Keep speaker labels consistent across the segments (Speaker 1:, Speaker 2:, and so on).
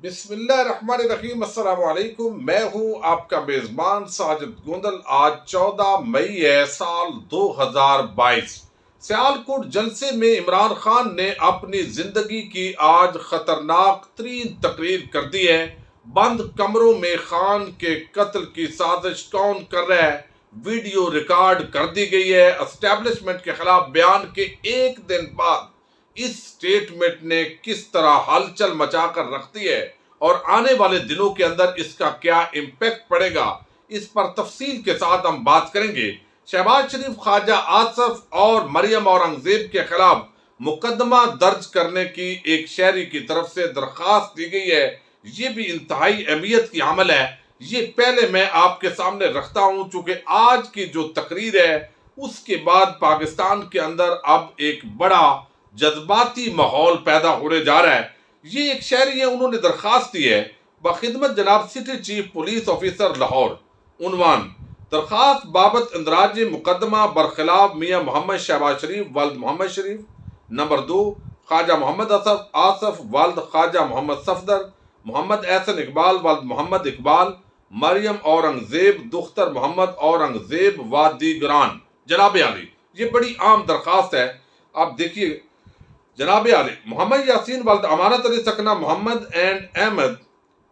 Speaker 1: بسم اللہ الرحمن الرحیم۔ السلام علیکم، میں ہوں آپ کا میزبان ساجد گوندل۔ آج 14 مئی ہے، سال 2022۔ سیالکوٹ جلسے میں عمران خان نے اپنی زندگی کی آج خطرناک ترین تقریر کر دی ہے۔ بند کمروں میں خان کے قتل کی سازش کون کر رہا ہے، ویڈیو ریکارڈ کر دی گئی ہے۔ اسٹیبلشمنٹ کے خلاف بیان کے ایک دن بعد اس سٹیٹمنٹ نے کس طرح ہلچل مچا کر رکھ دی ہے اور آنے والے دنوں کے اندر اس کا کیا امپیکٹ پڑے گا، اس پر تفصیل کے ساتھ ہم بات کریں گے۔ شہباز شریف، خواجہ آصف اور مریم اورنگزیب کے خلاف مقدمہ درج کرنے کی ایک شہری کی طرف سے درخواست دی گئی ہے۔ یہ بھی انتہائی اہمیت کی عمل ہے۔ یہ پہلے میں آپ کے سامنے رکھتا ہوں چونکہ آج کی جو تقریر ہے اس کے بعد پاکستان کے اندر اب ایک بڑا جذباتی ماحول پیدا ہونے جا رہا ہے۔ یہ ایک شہری ہے، انہوں نے درخواست دی ہے بخدمت جناب city chief police officer Lahore. عنوان: درخواست بابت اندراج مقدمہ برخلاف میاں محمد شہباز شریف والد محمد شریف۔ نمبر 2، خواجہ محمد آصف والد خواجہ محمد صفدر، محمد احسن اقبال والد محمد اقبال، مریم اورنگزیب دختر محمد اورنگزیب و دیگران۔ جناب عالی، یہ بڑی عام درخواست ہے۔ آپ دیکھیے، جناب عالی، محمد یاسین والد امانت علی سکنہ محمد اینڈ احمد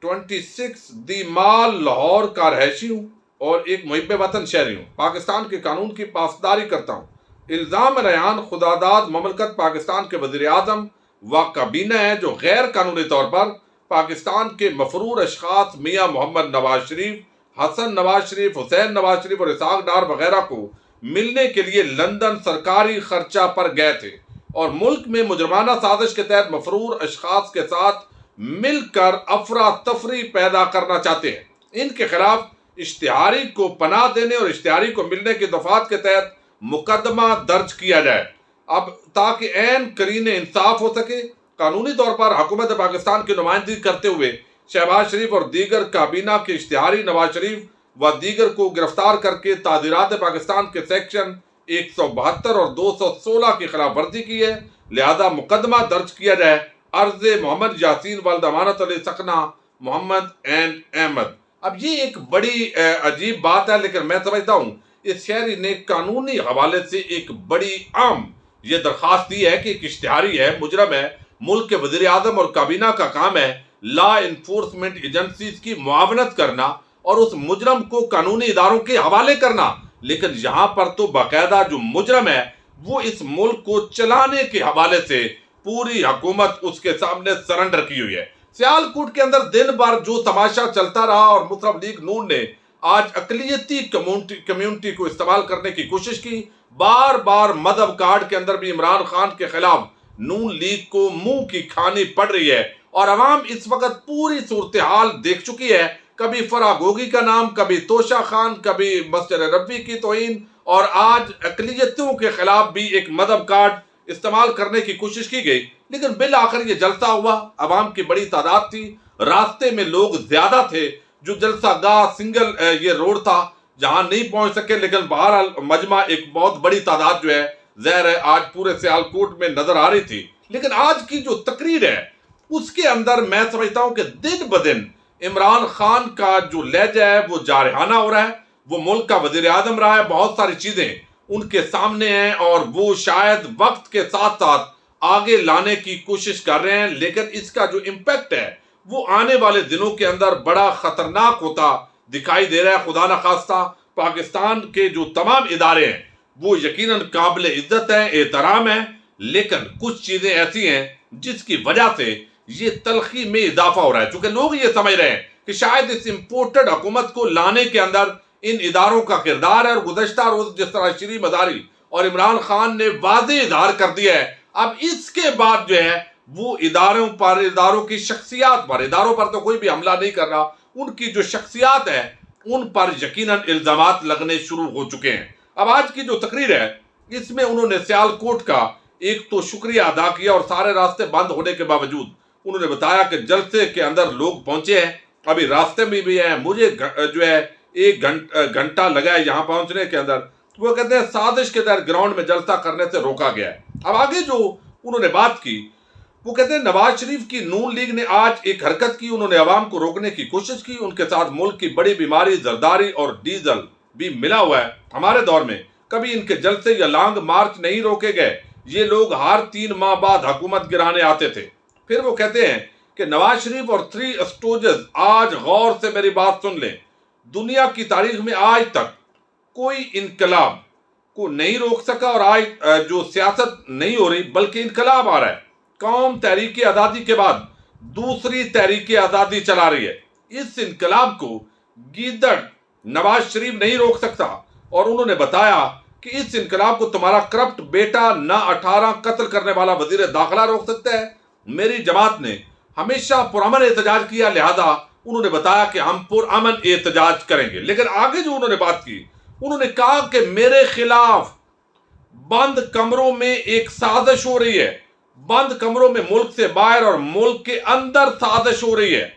Speaker 1: 26 دی مال لاہور کا رہائشی ہوں اور ایک محب وطن شہری ہوں۔ پاکستان کے قانون کی پاسداری کرتا ہوں۔ الزام ریان خداداد مملکت پاکستان کے وزیر اعظم و کابینہ ہے جو غیر قانونی طور پر پاکستان کے مفرور اشخاص میاں محمد نواز شریف، حسن نواز شریف، حسین نواز شریف اور اسحاق ڈار وغیرہ کو ملنے کے لیے لندن سرکاری خرچہ پر گئے تھے اور ملک میں مجرمانہ سازش کے تحت مفرور اشخاص کے ساتھ مل کر افراتفری پیدا کرنا چاہتے ہیں۔ ان کے خلاف اشتہاری کو پناہ دینے اور اشتہاری کو ملنے کی دفعات کے تحت مقدمہ درج کیا جائے۔ اب تاکہ عین کرین انصاف ہو سکے، قانونی طور پر حکومت پاکستان کی نمائندگی کرتے ہوئے شہباز شریف اور دیگر کابینہ کے اشتہاری نواز شریف و دیگر کو گرفتار کر کے تعزیرات پاکستان کے سیکشن 172 اور 216 کی خلاف ورزی کی ہے، لہذا مقدمہ درج کیا جائے۔ عرض محمد یاسین والد امانت علی سکنہ محمد اینڈ احمد۔ اب یہ ایک بڑی عجیب بات ہے، لیکن میں سمجھتا ہوں اس شہری نے قانونی حوالے سے ایک بڑی عام یہ درخواست دی ہے کہ ایک اشتہاری ہے، مجرم ہے، ملک کے وزیر اعظم اور کابینہ کا کام ہے لا انفورسمنٹ ایجنسیز کی معاونت کرنا اور اس مجرم کو قانونی اداروں کے حوالے کرنا، لیکن یہاں پر تو باقاعدہ جو مجرم ہے وہ اس ملک کو چلانے کے حوالے سے پوری حکومت اس کے سامنے سرنڈر کی ہوئی ہے۔ سیالکوٹ کے اندر دن بھر جو تماشا چلتا رہا اور مسلم لیگ نون نے آج اقلیتی کمیونٹی کو استعمال کرنے کی کوشش کی، بار بار مذہب کارڈ کے اندر بھی عمران خان کے خلاف نون لیگ کو منہ کی کھانی پڑ رہی ہے اور عوام اس وقت پوری صورتحال دیکھ چکی ہے۔ کبھی فرا گوگی کا نام، کبھی توشہ خان، کبھی مسجد نبوی کی توہین اور آج اقلیتوں کے خلاف بھی ایک مذہب کارڈ استعمال کرنے کی کوشش کی گئی، لیکن بالآخر یہ جلسہ ہوا۔ عوام کی بڑی تعداد تھی، راستے میں لوگ زیادہ تھے، جو جلسہ گاہ سنگل یہ روڈ تھا جہاں نہیں پہنچ سکے، لیکن بہرحال مجمع ایک بہت بڑی تعداد جو ہے ظاہر ہے آج پورے سیالکوٹ میں نظر آ رہی تھی۔ لیکن آج کی جو تقریر ہے اس کے اندر میں سمجھتا ہوں کہ دن بدن عمران خان کا جو لہجہ ہے وہ جارحانہ ہو رہا ہے۔ وہ ملک کا وزیر اعظم رہا ہے، بہت ساری چیزیں ان کے سامنے ہیں اور وہ شاید وقت کے ساتھ ساتھ آگے لانے کی کوشش کر رہے ہیں، لیکن اس کا جو امپیکٹ ہے وہ آنے والے دنوں کے اندر بڑا خطرناک ہوتا دکھائی دے رہا ہے۔ خدا نخواستہ پاکستان کے جو تمام ادارے ہیں وہ یقیناً قابل عزت ہیں، احترام ہیں، لیکن کچھ چیزیں ایسی ہیں جس کی وجہ سے یہ تلخی میں اضافہ ہو رہا ہے، چونکہ لوگ یہ سمجھ رہے ہیں کہ شاید اس امپورٹڈ حکومت کو لانے کے اندر ان اداروں کا کردار ہے۔ اور گزشتہ روز جس طرح شری مداری اور عمران خان نے واضح اظہار کر دیا ہے، اب اس کے بعد جو ہے وہ اداروں پر، اداروں کی شخصیات پر، اداروں پر تو کوئی بھی حملہ نہیں کر رہا، ان کی جو شخصیات ہے ان پر یقیناً الزامات لگنے شروع ہو چکے ہیں۔ اب آج کی جو تقریر ہے اس میں انہوں نے سیالکوٹ کا ایک تو شکریہ ادا کیا اور سارے راستے بند ہونے کے باوجود انہوں نے بتایا کہ جلسے کے اندر لوگ پہنچے ہیں، ابھی راستے میں بھی ہیں، مجھے جو ہے 1 گھنٹہ لگا ہے یہاں پہنچنے کے اندر۔ وہ کہتے ہیں سازش کے تحت گراؤنڈ میں جلسہ کرنے سے روکا گیا ہے۔ اب آگے جو انہوں نے بات کی وہ کہتے ہیں نواز شریف کی نون لیگ نے آج ایک حرکت کی، انہوں نے عوام کو روکنے کی کوشش کی، ان کے ساتھ ملک کی بڑی بیماری زرداری اور ڈیزل بھی ملا ہوا ہے۔ ہمارے دور میں کبھی ان کے جلسے یا لانگ مارچ نہیں روکے گئے، یہ لوگ ہر 3 ماہ بعد حکومت گرانے آتے تھے۔ پھر وہ کہتے ہیں کہ نواز شریف اور 3 اسٹوجز آج غور سے میری بات سن لیں، دنیا کی تاریخ میں آج تک کوئی انقلاب کو نہیں روک سکا، اور آج جو سیاست نہیں ہو رہی بلکہ انقلاب آ رہا ہے۔ قوم تحریک آزادی کے بعد دوسری تحریک آزادی چلا رہی ہے۔ اس انقلاب کو گیدڑ نواز شریف نہیں روک سکتا، اور انہوں نے بتایا کہ اس انقلاب کو تمہارا کرپٹ بیٹا نہ 18 قتل کرنے والا وزیر داخلہ روک سکتا ہے۔ میری جماعت نے ہمیشہ پرامن احتجاج کیا، لہذا انہوں نے بتایا کہ ہم پرامن احتجاج کریں گے۔ لیکن آگے جو انہوں نے بات کی، انہوں نے کہا کہ میرے خلاف بند کمروں میں ایک سازش ہو رہی ہے، بند کمروں میں ملک سے باہر اور ملک کے اندر سازش ہو رہی ہے۔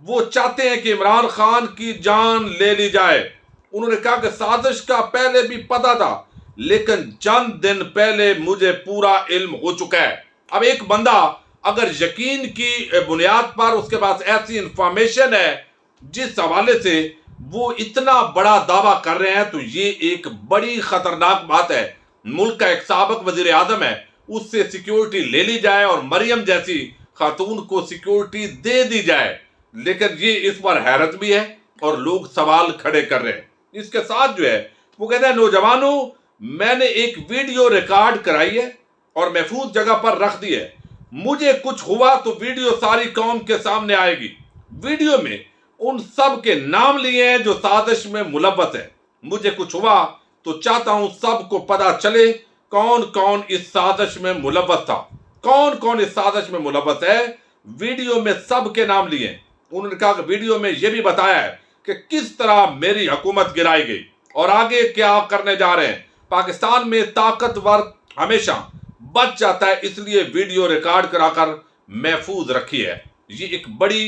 Speaker 1: وہ چاہتے ہیں کہ عمران خان کی جان لے لی جائے۔ انہوں نے کہا کہ سازش کا پہلے بھی پتہ تھا، لیکن چند دن پہلے مجھے پورا علم ہو چکا ہے۔ اب ایک بندہ اگر یقین کی بنیاد پر اس کے پاس ایسی انفارمیشن ہے جس حوالے سے وہ اتنا بڑا دعویٰ کر رہے ہیں، تو یہ ایک بڑی خطرناک بات ہے۔ ملک کا ایک سابق وزیر اعظم ہے، اس سے سیکیورٹی لے لی جائے اور مریم جیسی خاتون کو سیکیورٹی دے دی جائے، لیکن یہ اس پر حیرت بھی ہے اور لوگ سوال کھڑے کر رہے ہیں۔ اس کے ساتھ جو ہے وہ کہتا ہے، نوجوانوں میں نے ایک ویڈیو ریکارڈ کرائی ہے اور محفوظ جگہ پر رکھ دی ہے، مجھے کچھ ہوا تو ویڈیو ساری قوم کے سامنے آئے گی۔ ویڈیو میں ان سب کے نام لیے ہیں جو سازش میں ملوث ہیں۔ مجھے کچھ ہوا تو چاہتا ہوں سب کو پتہ چلے کون کون اس سازش میں ملوث تھا، کون کون اس سازش میں ملوث ہے۔ ویڈیو میں سب کے نام لیے ہیں۔ انہوں نے کہا کہ ویڈیو میں یہ بھی بتایا ہے کہ کس طرح میری حکومت گرائی گئی اور آگے کیا کرنے جا رہے ہیں۔ پاکستان میں طاقتور ہمیشہ بچ جاتا ہے، اس لیے ویڈیو ریکارڈ کرا کر محفوظ رکھی ہے۔ یہ ایک بڑی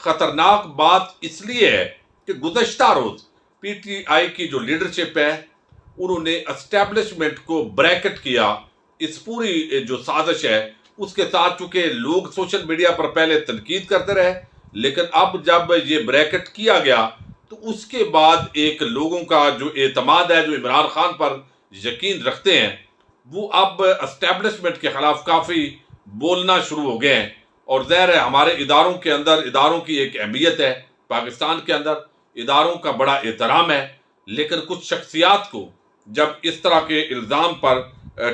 Speaker 1: خطرناک بات اس لیے ہے کہ گزشتہ روز پی ٹی آئی کی جو لیڈرشپ ہے، انہوں نے اسٹیبلشمنٹ کو بریکٹ کیا۔ اس پوری جو سازش ہے اس کے ساتھ، چونکہ لوگ سوشل میڈیا پر پہلے تنقید کرتے رہے، لیکن اب جب یہ بریکٹ کیا گیا تو اس کے بعد ایک لوگوں کا جو اعتماد ہے، جو عمران خان پر یقین رکھتے ہیں، وہ اب اسٹیبلشمنٹ کے خلاف کافی بولنا شروع ہو گئے ہیں۔ اور ظاہر ہے ہمارے اداروں کے اندر اداروں کی ایک اہمیت ہے، پاکستان کے اندر اداروں کا بڑا احترام ہے، لیکن کچھ شخصیات کو جب اس طرح کے الزام پر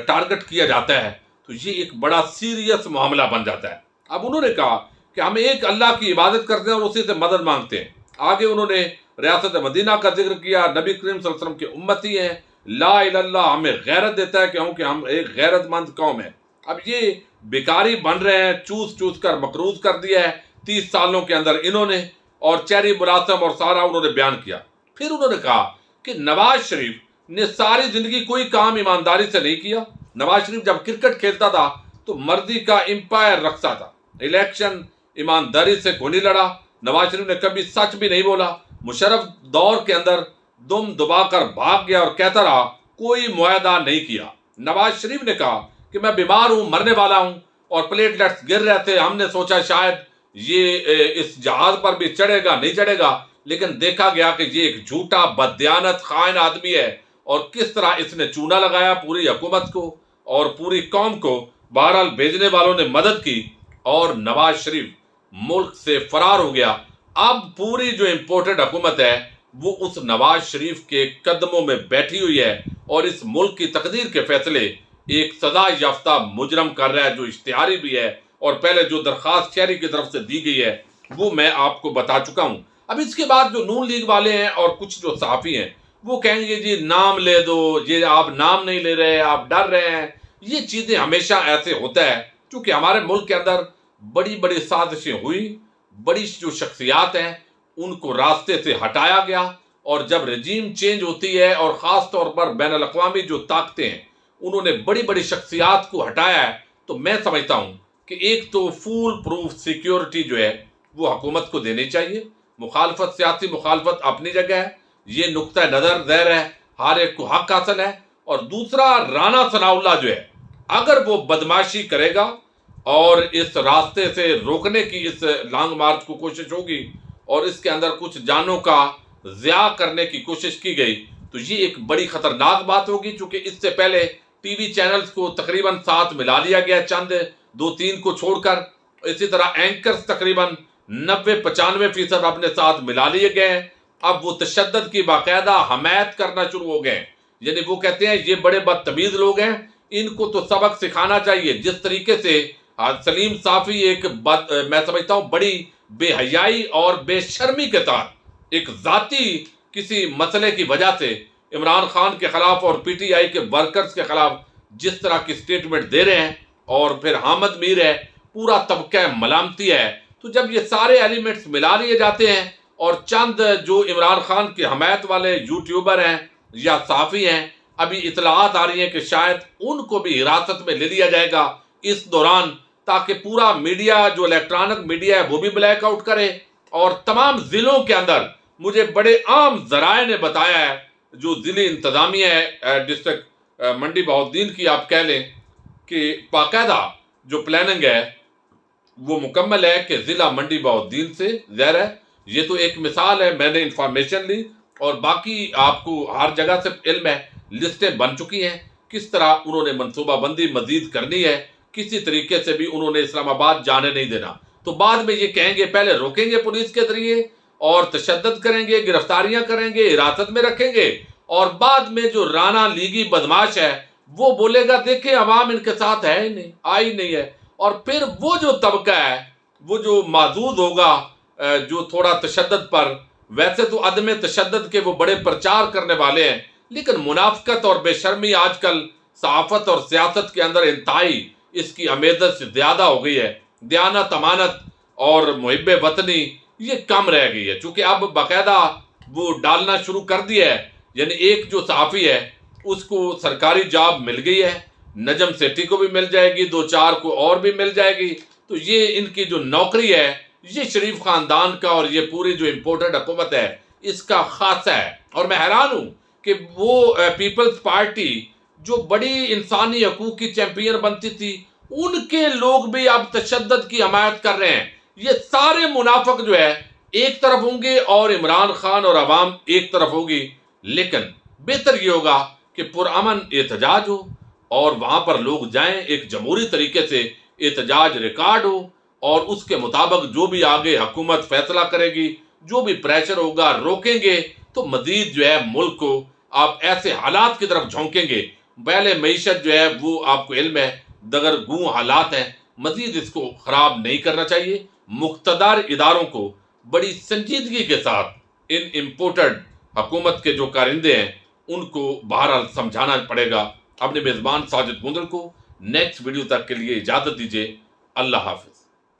Speaker 1: ٹارگٹ کیا جاتا ہے تو یہ ایک بڑا سیریس معاملہ بن جاتا ہے۔ اب انہوں نے کہا کہ ہم ایک اللہ کی عبادت کرتے ہیں اور اسی سے مدد مانگتے ہیں۔ آگے انہوں نے ریاست مدینہ کا ذکر کیا، نبی کریم صلی اللہ علیہ وسلم کے امتی ہیں، لا الہ الا اللہ ہمیں غیرت دیتا ہے کہ ہم ایک غیرت مند قوم ہیں۔ اب یہ بیکاری بن رہے ہیں، چوس چوس کر مقروض کر دیا ہے 30 سالوں کے اندر انہوں نے، اور چیری بلاسم اور سارا انہوں نے بیان کیا۔ پھر انہوں نے کہا کہ نواز شریف نے ساری زندگی کوئی کام ایمانداری سے نہیں کیا۔ نواز شریف جب کرکٹ کھیلتا تھا تو مرضی کا امپائر رکھتا تھا، الیکشن ایمانداری سے کوئی نہیں لڑا، نواز شریف نے کبھی سچ بھی نہیں بولا۔ مشرف دور کے اندر دم دبا کر بھاگ گیا اور کہتا رہا کوئی معاہدہ نہیں کیا۔ نواز شریف نے کہا کہ میں بیمار ہوں، مرنے والا ہوں، اور پلیٹلیٹس گر رہے تھے، ہم نے سوچا شاید یہ اس جہاز پر بھی چڑھے گا، نہیں چڑھے گا، لیکن دیکھا گیا کہ یہ ایک جھوٹا بددیانت خائن آدمی ہے، اور کس طرح اس نے چونا لگایا پوری حکومت کو اور پوری قوم کو۔ بہرحال بھیجنے والوں نے مدد کی اور نواز شریف ملک سے فرار ہو گیا۔ اب پوری جو امپورٹڈ حکومت ہے وہ اس نواز شریف کے قدموں میں بیٹھی ہوئی ہے، اور اس ملک کی تقدیر کے فیصلے ایک سزا یافتہ مجرم کر رہا ہے جو اشتہاری بھی ہے، اور پہلے جو درخواست شہری کی طرف سے دی گئی ہے وہ میں آپ کو بتا چکا ہوں۔ اب اس کے بعد جو نون لیگ والے ہیں اور کچھ جو صحافی ہیں وہ کہیں گے جی نام لے دو، یہ آپ نام نہیں لے رہے، آپ ڈر رہے ہیں۔ یہ چیزیں ہمیشہ ایسے ہوتا ہے کیونکہ ہمارے ملک کے اندر بڑی بڑی سازشیں ہوئی، بڑی جو شخصیات ہیں ان کو راستے سے ہٹایا گیا، اور جب رجیم چینج ہوتی ہے اور خاص طور پر بین الاقوامی جو طاقتیں ہیں انہوں نے بڑی بڑی شخصیات کو ہٹایا ہے، تو میں سمجھتا ہوں کہ ایک تو فول پروف سیکیورٹی جو ہے وہ حکومت کو دینی چاہیے۔ مخالفت، سیاسی مخالفت اپنی جگہ ہے، یہ نقطہ نظر ظاہر ہے ہر ایک کو حق حاصل ہے۔ اور دوسرا، رانا ثناء اللہ جو ہے اگر وہ بدماشی کرے گا اور اس راستے سے روکنے کی اس لانگ مارچ کو کوشش ہوگی اور اس کے اندر کچھ جانوں کا ضیاع کرنے کی کوشش کی گئی تو یہ ایک بڑی خطرناک بات ہوگی، چونکہ اس سے پہلے ٹی وی چینلز کو تقریباً ساتھ ملا لیا گیا، چند 2-3 کو چھوڑ کر، اسی طرح اینکرز تقریباً 90-95% اپنے ساتھ ملا لیے گئے ہیں۔ اب وہ تشدد کی باقاعدہ حمایت کرنا شروع ہو گئے ہیں، یعنی وہ کہتے ہیں یہ بڑے بدتمیز لوگ ہیں، ان کو تو سبق سکھانا چاہیے۔ جس طریقے سے سلیم صافی ایک میں سمجھتا ہوں بڑی بے حیائی اور بے شرمی کے ساتھ ایک ذاتی کسی مسئلے کی وجہ سے عمران خان کے خلاف اور پی ٹی آئی کے ورکرز کے خلاف جس طرح کی سٹیٹمنٹ دے رہے ہیں، اور پھر حامد میر ہے، پورا طبقہ ملامتی ہے، تو جب یہ سارے ایلیمنٹس ملا لیے جاتے ہیں اور چند جو عمران خان کے حمایت والے یوٹیوبر ہیں یا صحافی ہیں، ابھی اطلاعات آ رہی ہیں کہ شاید ان کو بھی حراست میں لے لیا جائے گا اس دوران، تاکہ پورا میڈیا جو الیکٹرانک میڈیا ہے وہ بھی بلیک آؤٹ کرے۔ اور تمام ضلعوں کے اندر مجھے بڑے عام ذرائع نے بتایا ہے، جو ضلعی انتظامیہ ہے ڈسٹرکٹ منڈی بہاؤالدین کی، آپ کہہ لیں کہ باقاعدہ جو پلاننگ ہے وہ مکمل ہے کہ ضلع منڈی بہاؤالدین سے ظاہر ہے، یہ تو ایک مثال ہے، میں نے انفارمیشن لی اور باقی آپ کو ہر جگہ سے علم ہے، لسٹیں بن چکی ہیں کس طرح انہوں نے منصوبہ بندی مزید کرنی ہے، کسی طریقے سے بھی انہوں نے اسلام آباد جانے نہیں دینا۔ تو بعد میں یہ کہیں گے پہلے روکیں گے پولیس کے ذریعے اور تشدد کریں گے، گرفتاریاں کریں گے، حراست میں رکھیں گے، اور بعد میں جو رانا لیگی بدماش ہے وہ بولے گا دیکھیں عوام ان کے ساتھ ہے ہی نہیں، آئی نہیں ہے، اور پھر وہ جو طبقہ ہے وہ جو معزوز ہوگا جو تھوڑا تشدد پر، ویسے تو عدم تشدد کے وہ بڑے پرچار کرنے والے ہیں، لیکن منافقت اور بے شرمی آج کل صحافت اور سیاست کے اندر انتہائی اس کی امیزت سے زیادہ ہو گئی ہے، دیانت امانت اور محب وطنی یہ کم رہ گئی ہے، چونکہ اب باقاعدہ وہ ڈالنا شروع کر دیا ہے، یعنی ایک جو صحافی ہے اس کو سرکاری جاب مل گئی ہے، نجم سیٹھی کو بھی مل جائے گی، 2-4 کو اور بھی مل جائے گی، تو یہ ان کی جو نوکری ہے یہ شریف خاندان کا اور یہ پوری جو امپورٹڈ حکومت ہے اس کا خاصہ ہے۔ اور میں حیران ہوں کہ وہ پیپلز پارٹی جو بڑی انسانی حقوق کی چیمپئن بنتی تھی، ان کے لوگ بھی اب تشدد کی حمایت کر رہے ہیں۔ یہ سارے منافق جو ہے ایک طرف ہوں گے اور عمران خان اور عوام ایک طرف ہوگی، لیکن بہتر یہ ہوگا کہ پرامن احتجاج ہو اور وہاں پر لوگ جائیں، ایک جمہوری طریقے سے احتجاج ریکارڈ ہو، اور اس کے مطابق جو بھی آگے حکومت فیصلہ کرے گی، جو بھی پریشر ہوگا روکیں گے، تو مزید جو ہے ملک کو آپ ایسے حالات کی طرف جھونکیں گے۔ پہلے معیشت جو ہے وہ آپ کو علم ہے دگرگوں حالات ہیں، مزید اس کو خراب نہیں کرنا چاہیے۔ مقتدر اداروں کو بڑی سنجیدگی کے ساتھ ان امپورٹڈ حکومت کے جو کارندے ہیں ان کو بہرحال سمجھانا پڑے گا۔ اپنے میزبان ساجد گوندل کو نیکسٹ ویڈیو تک کے لیے اجازت دیجیے۔ اللہ حافظ۔